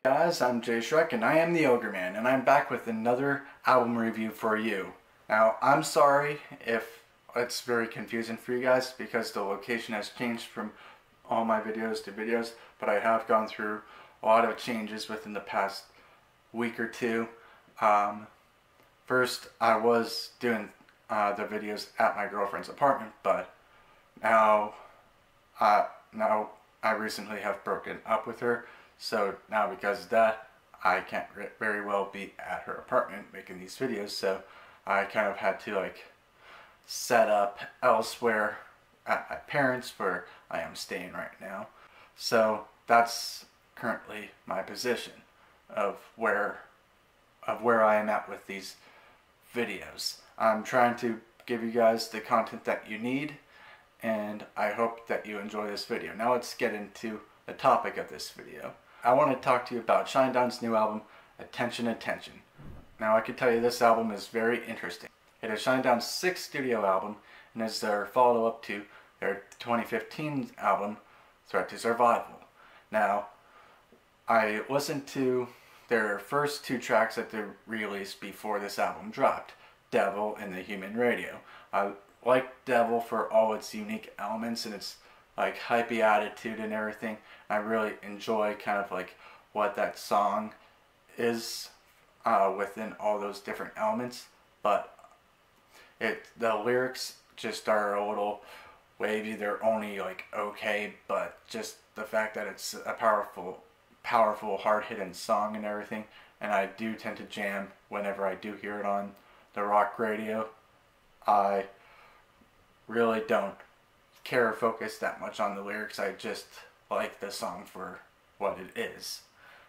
Guys, I'm Jay Shrek and I am the Ogre Man, and I'm back with another album review for you. Now, I'm sorry if it's very confusing for you guys because the location has changed from all my videos to videos, but I have gone through a lot of changes within the past week or two. First, I was doing the videos at my girlfriend's apartment, but now I recently have broken up with her. So now because of that, I can't very well be at her apartment making these videos, so I kind of had to set up elsewhere at my parents' where I am staying right now. So that's currently my position of where I am at with these videos. I'm trying to give you guys the content that you need, and I hope that you enjoy this video. Now let's get into the topic of this video. I want to talk to you about Shinedown's new album, Attention, Attention. Now I can tell you this album is very interesting. It is Shinedown's 6th studio album and is their follow-up to their 2015 album, Threat to Survival. Now, I listened to their first 2 tracks that they released before this album dropped, Devil and The Human Radio. I like Devil for all its unique elements and its hypey attitude and everything. I really enjoy kind of what that song is within all those different elements, but the lyrics just are a little wavy. They're only okay, but just the fact that it's a powerful, hard-hitting song and everything, and I do tend to jam whenever I do hear it on the rock radio. I really don't care or focus that much on the lyrics. I just like the song for what it is.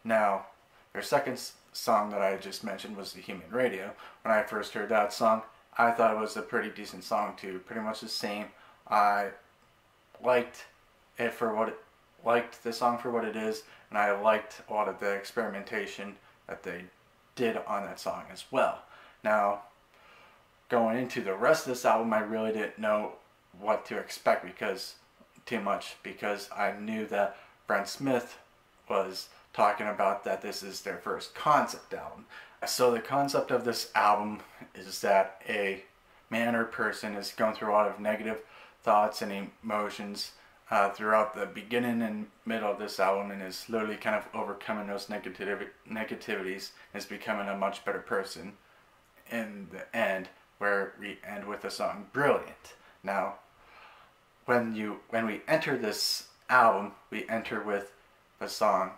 Now, their second song that I just mentioned was The Human Radio. When I first heard that song, I thought it was a pretty decent song too. Pretty much the same. I liked the song for what it is, and I liked a lot of the experimentation that they did on that song as well. Now, going into the rest of this album, I really didn't know what to expect because I knew that Brent Smith was talking about that this is their first concept album. So the concept of this album is that a man or person is going through a lot of negative thoughts and emotions throughout the beginning and middle of this album, and is slowly kind of overcoming those negativities and is becoming a much better person in the end, where we end with the song Brilliant. Now, when we enter this album, we enter with the song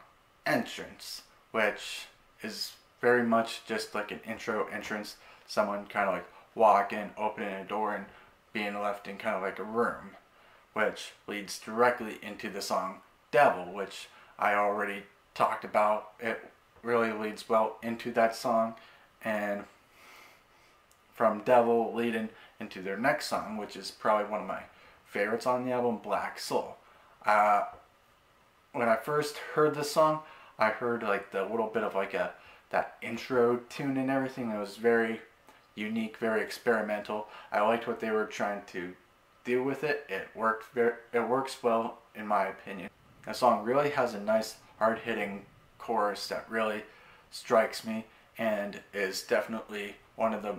Entrance, which is very much just like an intro entrance, someone kind of walking, opening a door and being left in kind of a room, which leads directly into the song Devil, which I already talked about. It really leads well into that song, and from Devil leading into their next song, which is probably one of my favorites on the album, Black Soul. When I first heard this song, I heard the little bit of that intro tune and everything. It was very unique, very experimental. I liked what they were trying to do with it. It works well in my opinion. The song really has a nice hard-hitting chorus that really strikes me and is definitely one of the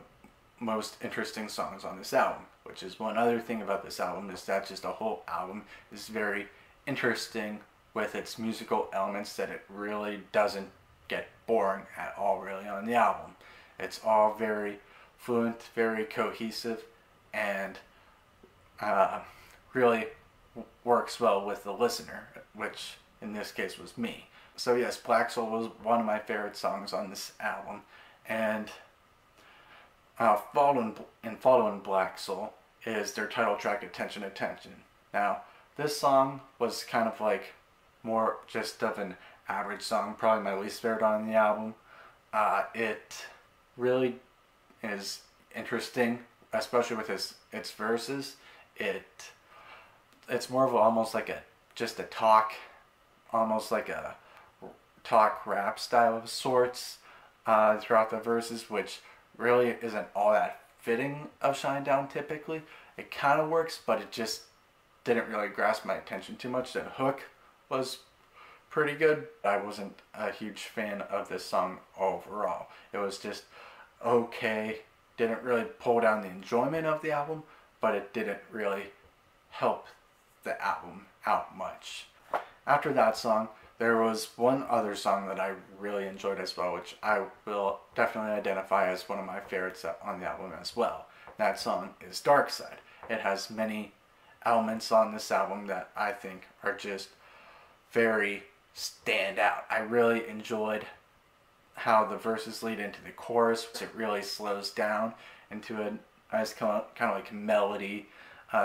most interesting songs on this album, which is one other thing about this album, is that just the whole album is very interesting with its musical elements, that it really doesn't get boring at all really on the album. It's all very fluent, very cohesive, and really works well with the listener, which in this case was me. So yes, Black Soul was one of my favorite songs on this album, and following Black Soul is their title track, Attention, Attention. Now, this song was kind of more just of an average song, probably my least favorite on the album. It really is interesting, especially with its verses. It's more of almost just a talk, almost like a talk rap style of sorts throughout the verses, which really isn't all that fitting of Shinedown typically. It kind of works, but it just didn't really grasp my attention too much. The hook was pretty good. I wasn't a huge fan of this song overall. It was just okay. Didn't really pull down the enjoyment of the album, but it didn't really help the album out much. After that song, there was one other song that I really enjoyed as well, which I will definitely identify as one of my favorites on the album as well. That song is Dark Side. It has many elements on this album that I think are just very stand out. I really enjoyed how the verses lead into the chorus. It really slows down into a nice kind of like melody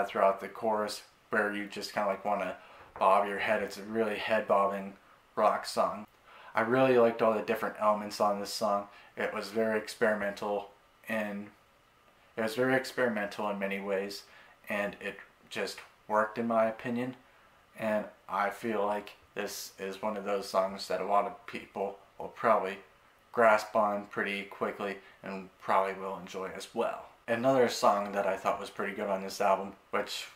throughout the chorus, where you just kind of like want to bob your head. It's a really head-bobbing rock song. I really liked all the different elements on this song. It was very experimental in many ways, and it just worked in my opinion. And I feel like this is one of those songs that a lot of people will probably grasp on pretty quickly and probably will enjoy as well. Another song that I thought was pretty good on this album, which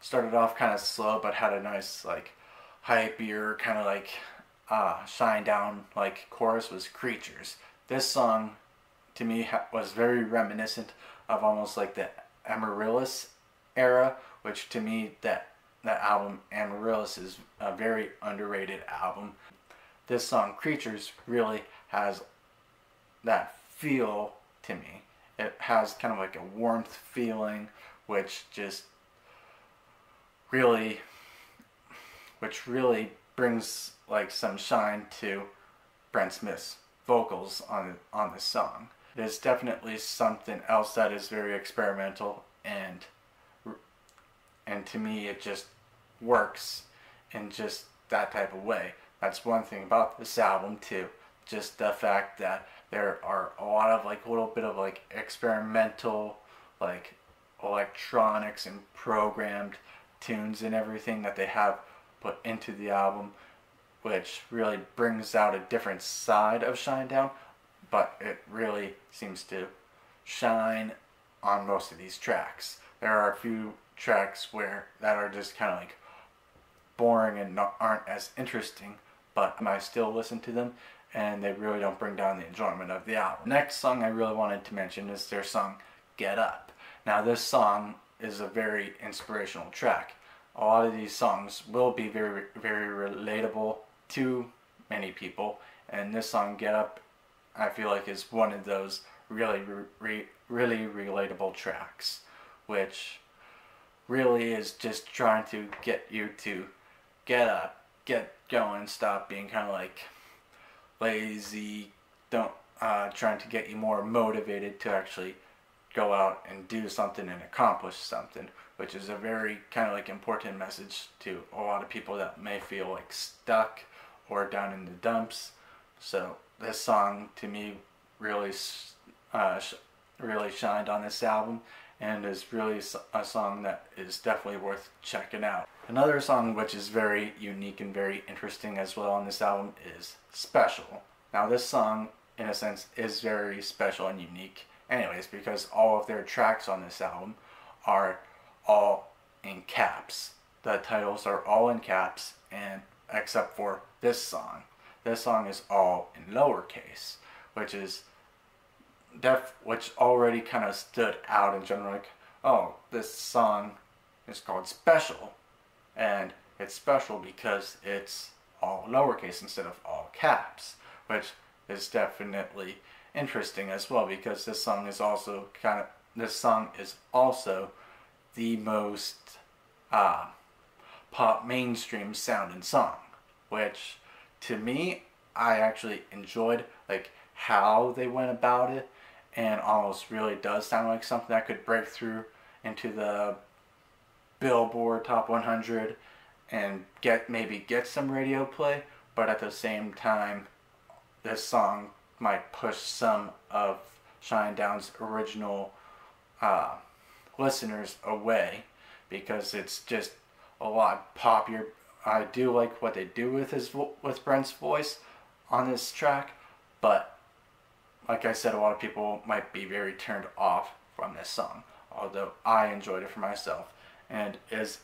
started off kind of slow but had a nice like hypier kind of like Shinedown like chorus, was Creatures. This song to me was very reminiscent of almost like the Amaryllis era, which to me that album Amaryllis is a very underrated album. This song Creatures really has that feel to me. It has kind of like a warmth feeling, which really brings like some shine to Brent Smith's vocals on this song. There's definitely something else that is very experimental, and to me it just works in just that type of way. That's one thing about this album too, just the fact that there are a lot of like little bit of like experimental like electronics and programmed tunes and everything that they have put into the album, which really brings out a different side of Shinedown, but it really seems to shine on most of these tracks. There are a few tracks that are just kind of like boring and aren't as interesting, but I still listen to them, and they really don't bring down the enjoyment of the album. Next song I really wanted to mention is their song Get Up. Now this song is a very inspirational track. A lot of these songs will be very, very relatable to many people, and this song Get Up I feel like is one of those really relatable tracks, which really is just trying to get you to get up, get going, stop being kind of like lazy, trying to get you more motivated to actually go out and do something and accomplish something, which is a very kind of like important message to a lot of people that may feel like stuck or down in the dumps. So this song to me really shined on this album, and is really a song that is definitely worth checking out. Another song which is very unique and very interesting as well on this album is Special. Now this song in a sense is very special and unique anyways, because all of their tracks on this album are all in caps. The titles are all in caps, and except for this song. This song is all in lowercase, which already kind of stood out in general, like, oh, this song is called Special, and it's special because it's all lowercase instead of all caps, which is definitely interesting as well, because this song is also the most pop mainstream sounding song, which to me I actually enjoyed like how they went about it, and almost really does sound like something that could break through into the Billboard Top 100 and maybe get some radio play, but at the same time this song might push some of Shinedown's original listeners away, because it's just a lot poppier. I do like what they do with Brent's voice on this track, but like I said, a lot of people might be very turned off from this song, although I enjoyed it for myself, and is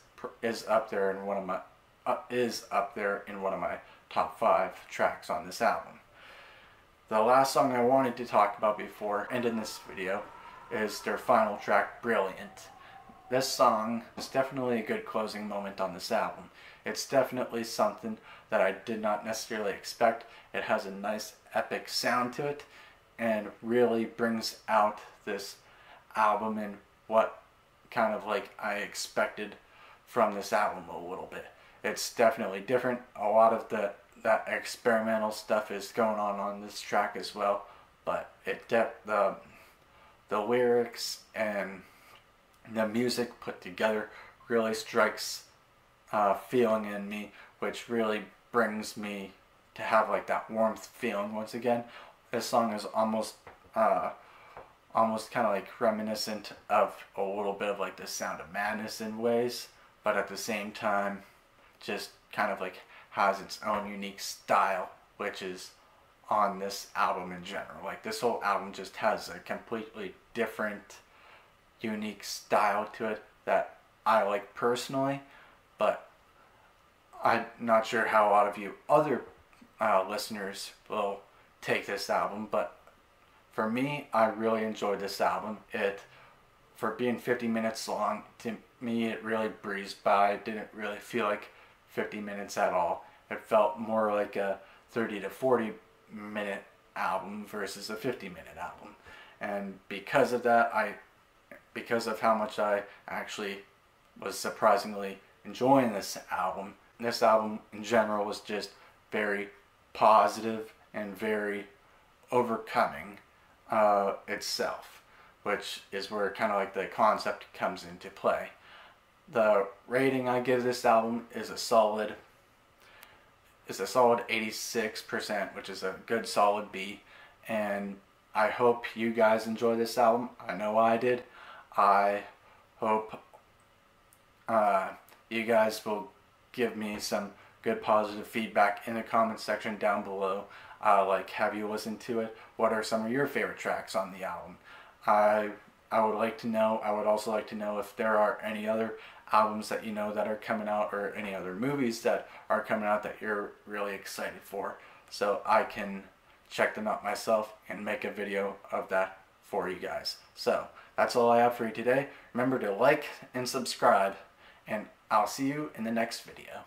up there in one of is up there in one of my top 5 tracks on this album. The last song I wanted to talk about before ending this video is their final track, Brilliant. This song is definitely a good closing moment on this album. It's definitely something that I did not necessarily expect. It has a nice epic sound to it and really brings out this album and what kind of like I expected from this album a little bit. It's definitely different. A lot of that experimental stuff is going on this track as well, but the lyrics and the music put together really strikes a feeling in me, which really brings me to have like that warmth feeling once again. This song is almost kind of like reminiscent of a little bit of like the Sound of Madness in ways, but at the same time just kind of like has its own unique style, which is on this album in general. Like this whole album just has a completely different unique style to it that I like personally, but I'm not sure how a lot of you other listeners will take this album, but for me, I really enjoyed this album. For being 50 minutes long, to me it really breezed by. It didn't really feel like 50 minutes at all. It felt more like a 30 to 40 minute album versus a 50-minute album. And because of that, because of how much I actually was surprisingly enjoying this album in general was just very positive and very overcoming itself, which is where kind of like the concept comes into play. The rating I give this album is a solid 86%, which is a good solid B, and I hope you guys enjoy this album. I know I did. I hope you guys will give me some good positive feedback in the comment section down below. Like, have you listened to it? What are some of your favorite tracks on the album? I would like to know. I would also like to know if there are any other albums that you know that are coming out, or any other movies that are coming out that you're really excited for, so I can check them out myself and make a video of that for you guys. So that's all I have for you today. Remember to like and subscribe, and I'll see you in the next video.